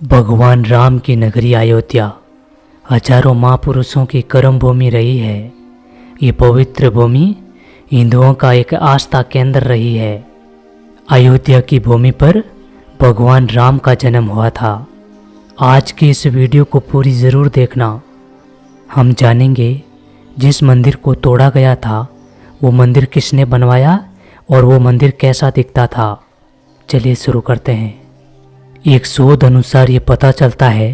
भगवान राम की नगरी अयोध्या हजारों महापुरुषों की कर्म भूमि रही है। ये पवित्र भूमि हिंदुओं का एक आस्था केंद्र रही है। अयोध्या की भूमि पर भगवान राम का जन्म हुआ था। आज की इस वीडियो को पूरी ज़रूर देखना। हम जानेंगे जिस मंदिर को तोड़ा गया था वो मंदिर किसने बनवाया और वो मंदिर कैसा दिखता था। चलिए शुरू करते हैं। एक शोध अनुसार ये पता चलता है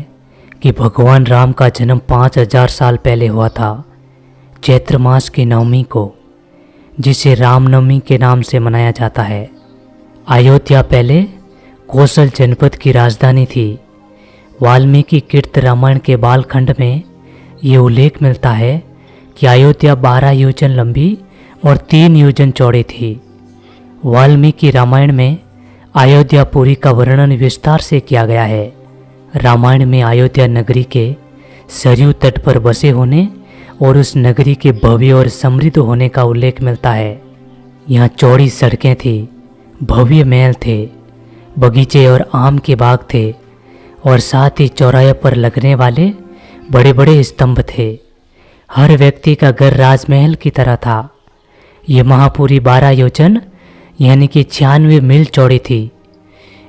कि भगवान राम का जन्म 5000 साल पहले हुआ था, चैत्र मास की नवमी को, जिसे रामनवमी के नाम से मनाया जाता है। अयोध्या पहले कौशल जनपद की राजधानी थी। वाल्मीकि कीर्त रामायण के बालखंड में ये उल्लेख मिलता है कि अयोध्या 12 योजन लंबी और 3 योजन चौड़ी थी। वाल्मीकि रामायण में अयोध्यापुरी का वर्णन विस्तार से किया गया है। रामायण में अयोध्या नगरी के सरयू तट पर बसे होने और उस नगरी के भव्य और समृद्ध होने का उल्लेख मिलता है। यहाँ चौड़ी सड़कें थी, भव्य महल थे, बगीचे और आम के बाग थे और साथ ही चौराहे पर लगने वाले बड़े बड़े स्तंभ थे। हर व्यक्ति का घर राजमहल की तरह था। ये महापुरी 12 योजन यानी कि 96 मील चौड़ी थी।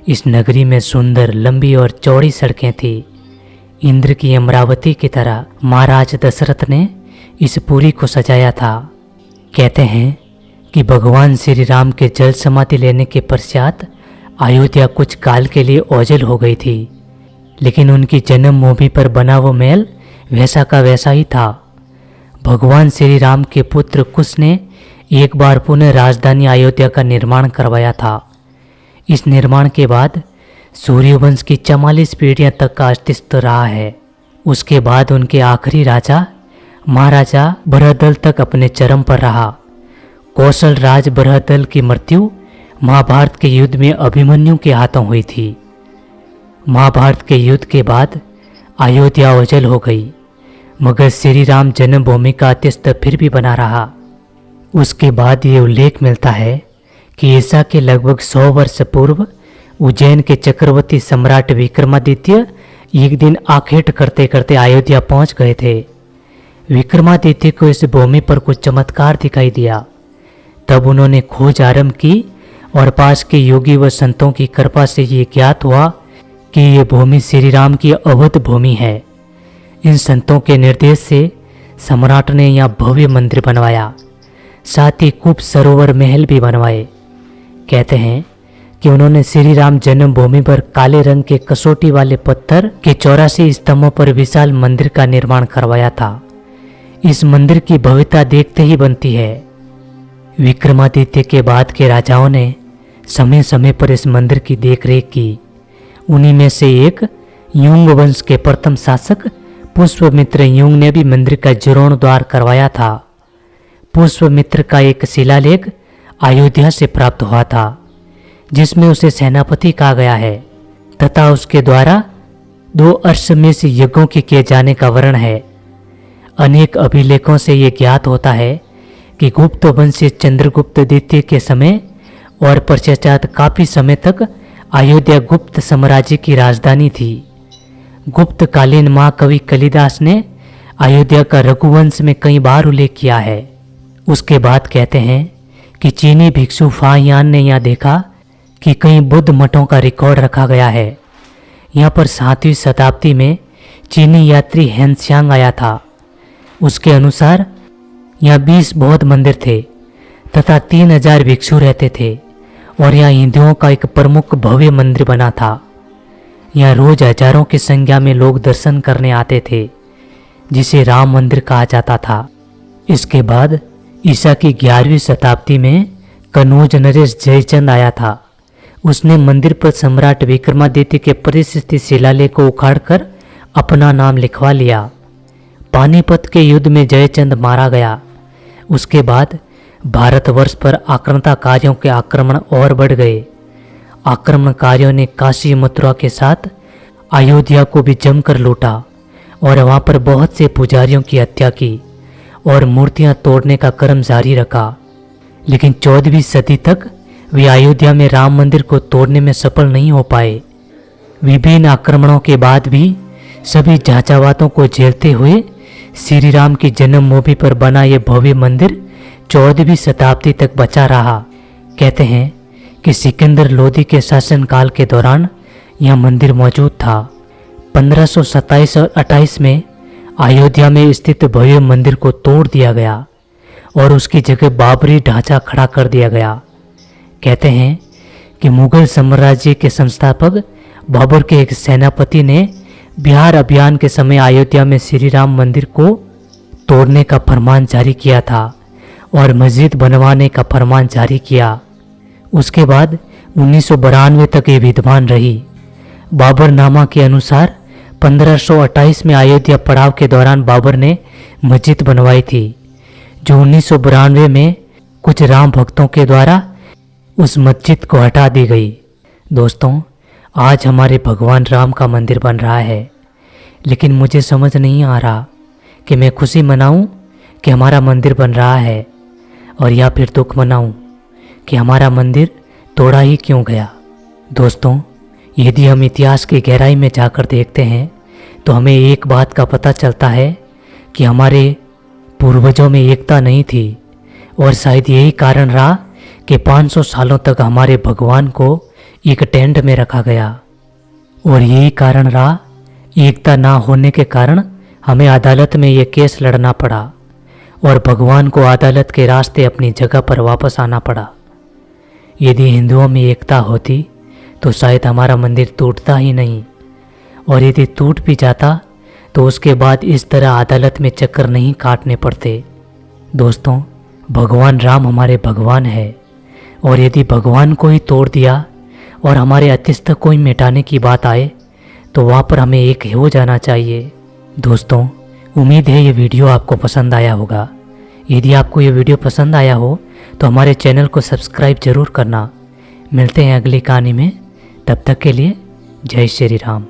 इस नगरी में सुंदर लंबी और चौड़ी सड़कें थी। इंद्र की अमरावती की तरह महाराज दशरथ ने इस पुरी को सजाया था। कहते हैं कि भगवान श्री राम के जल समाधि लेने के पश्चात अयोध्या कुछ काल के लिए ओझल हो गई थी, लेकिन उनकी जन्मभूमि पर बना वो महल वैसा का वैसा ही था। भगवान श्री राम के पुत्र कुश ने एक बार पुनः राजधानी अयोध्या का निर्माण करवाया था। इस निर्माण के बाद सूर्यवंश की 44 पीढ़ियां तक का अस्तित्व रहा है। उसके बाद उनके आखिरी राजा महाराजा बृहदल तक अपने चरम पर रहा। कौशल राज बृहदल की मृत्यु महाभारत के युद्ध में अभिमन्यु के हाथों हुई थी। महाभारत के युद्ध के बाद अयोध्या ओझल हो गई, मगर श्री राम जन्मभूमि का अस्तित्व फिर भी बना रहा। उसके बाद ये उल्लेख मिलता है कि ईसा के लगभग 100 वर्ष पूर्व उज्जैन के चक्रवर्ती सम्राट विक्रमादित्य एक दिन आखेट करते करते अयोध्या पहुंच गए थे। विक्रमादित्य को इस भूमि पर कुछ चमत्कार दिखाई दिया। तब उन्होंने खोज आरंभ की और पास के योगी व संतों की कृपा से ये ज्ञात हुआ कि ये भूमि श्री राम की अवध भूमि है। इन संतों के निर्देश से सम्राट ने यहाँ भव्य मंदिर बनवाया, साथ ही कूप सरोवर महल भी बनवाए। कहते हैं कि उन्होंने श्री राम जन्मभूमि पर काले रंग के कसौटी वाले पत्थर के 84 स्तंभों पर विशाल मंदिर का निर्माण करवाया था। इस मंदिर की भव्यता देखते ही बनती है। विक्रमादित्य के बाद के राजाओं ने समय समय पर इस मंदिर की देखरेख की। उन्हीं में से एक युंग वंश के प्रथम शासक पुष्पमित्र युंग ने भी मंदिर का जीर्णोद्धार करवाया था। पुष्पमित्र का एक शिलालेख अयोध्या से प्राप्त हुआ था, जिसमें उसे सेनापति कहा गया है तथा उसके द्वारा 2 अश्वमेध यज्ञों के किए जाने का वर्णन है। अनेक अभिलेखों से ये ज्ञात होता है कि गुप्त वंशी चंद्रगुप्त द्वितीय के समय और पश्चात काफी समय तक अयोध्या गुप्त साम्राज्य की राजधानी थी। गुप्त कालीन महाकवि कालिदास ने अयोध्या का रघुवंश में कई बार उल्लेख किया है। उसके बाद कहते हैं कि चीनी भिक्षु फाहियान ने यहाँ देखा कि कई बुद्ध मठों का रिकॉर्ड रखा गया है। यहाँ पर 7वीं शताब्दी में चीनी यात्री हेनत्सांग आया था। उसके अनुसार यहाँ 20 बौद्ध मंदिर थे तथा 3000 भिक्षु रहते थे और यहाँ हिंदुओं का एक प्रमुख भव्य मंदिर बना था। यहाँ रोज हजारों की संख्या में लोग दर्शन करने आते थे, जिसे राम मंदिर कहा जाता था। इसके बाद ईसा की 11वीं शताब्दी में कनौज नरेश जयचंद आया था। उसने मंदिर पर सम्राट विक्रमादित्य के प्रतिष्ठित शिलालेख को उखाड़कर अपना नाम लिखवा लिया। पानीपत के युद्ध में जयचंद मारा गया। उसके बाद भारतवर्ष पर आक्रमणकारियों के आक्रमण और बढ़ गए। आक्रमणकारियों ने काशी मथुरा के साथ अयोध्या को भी जमकर लूटा और वहां पर बहुत से पुजारियों की हत्या की और मूर्तियां तोड़ने का क्रम जारी रखा। लेकिन 14वीं सदी तक वे अयोध्या में राम मंदिर को तोड़ने में सफल नहीं हो पाए। विभिन्न आक्रमणों के बाद भी सभी झांझावातों को झेलते हुए श्री राम की जन्मभूमि पर बना यह भव्य मंदिर 14वीं शताब्दी तक बचा रहा। कहते हैं कि सिकंदर लोदी के शासनकाल के दौरान यह मंदिर मौजूद था। 1527 और 28 में अयोध्या में स्थित भव्य मंदिर को तोड़ दिया गया और उसकी जगह बाबरी ढांचा खड़ा कर दिया गया। कहते हैं कि मुगल साम्राज्य के संस्थापक बाबर के एक सेनापति ने बिहार अभियान के समय अयोध्या में श्री राम मंदिर को तोड़ने का फरमान जारी किया था और मस्जिद बनवाने का फरमान जारी किया। उसके बाद 1992 तक ये विद्यमान रही। बाबरनामा के अनुसार 1528 में अयोध्या पड़ाव के दौरान बाबर ने मस्जिद बनवाई थी, जो 1992 में कुछ राम भक्तों के द्वारा उस मस्जिद को हटा दी गई। दोस्तों, आज हमारे भगवान राम का मंदिर बन रहा है, लेकिन मुझे समझ नहीं आ रहा कि मैं खुशी मनाऊं कि हमारा मंदिर बन रहा है और या फिर दुख मनाऊं कि हमारा मंदिर तोड़ा ही क्यों गया। दोस्तों, यदि हम इतिहास की गहराई में जाकर देखते हैं तो हमें एक बात का पता चलता है कि हमारे पूर्वजों में एकता नहीं थी और शायद यही कारण रहा कि 500 सालों तक हमारे भगवान को एक टेंट में रखा गया और यही कारण रहा एकता ना होने के कारण हमें अदालत में ये केस लड़ना पड़ा और भगवान को अदालत के रास्ते अपनी जगह पर वापस आना पड़ा। यदि हिंदुओं में एकता होती तो शायद हमारा मंदिर टूटता ही नहीं, और यदि टूट भी जाता तो उसके बाद इस तरह अदालत में चक्कर नहीं काटने पड़ते। दोस्तों, भगवान राम हमारे भगवान है और यदि भगवान को ही तोड़ दिया और हमारे अस्तित्व को ही मिटाने की बात आए तो वहाँ पर हमें एक हो जाना चाहिए। दोस्तों, उम्मीद है ये वीडियो आपको पसंद आया होगा। यदि आपको ये वीडियो पसंद आया हो तो हमारे चैनल को सब्सक्राइब जरूर करना। मिलते हैं अगली कहानी में, तब तक के लिए जय श्री राम।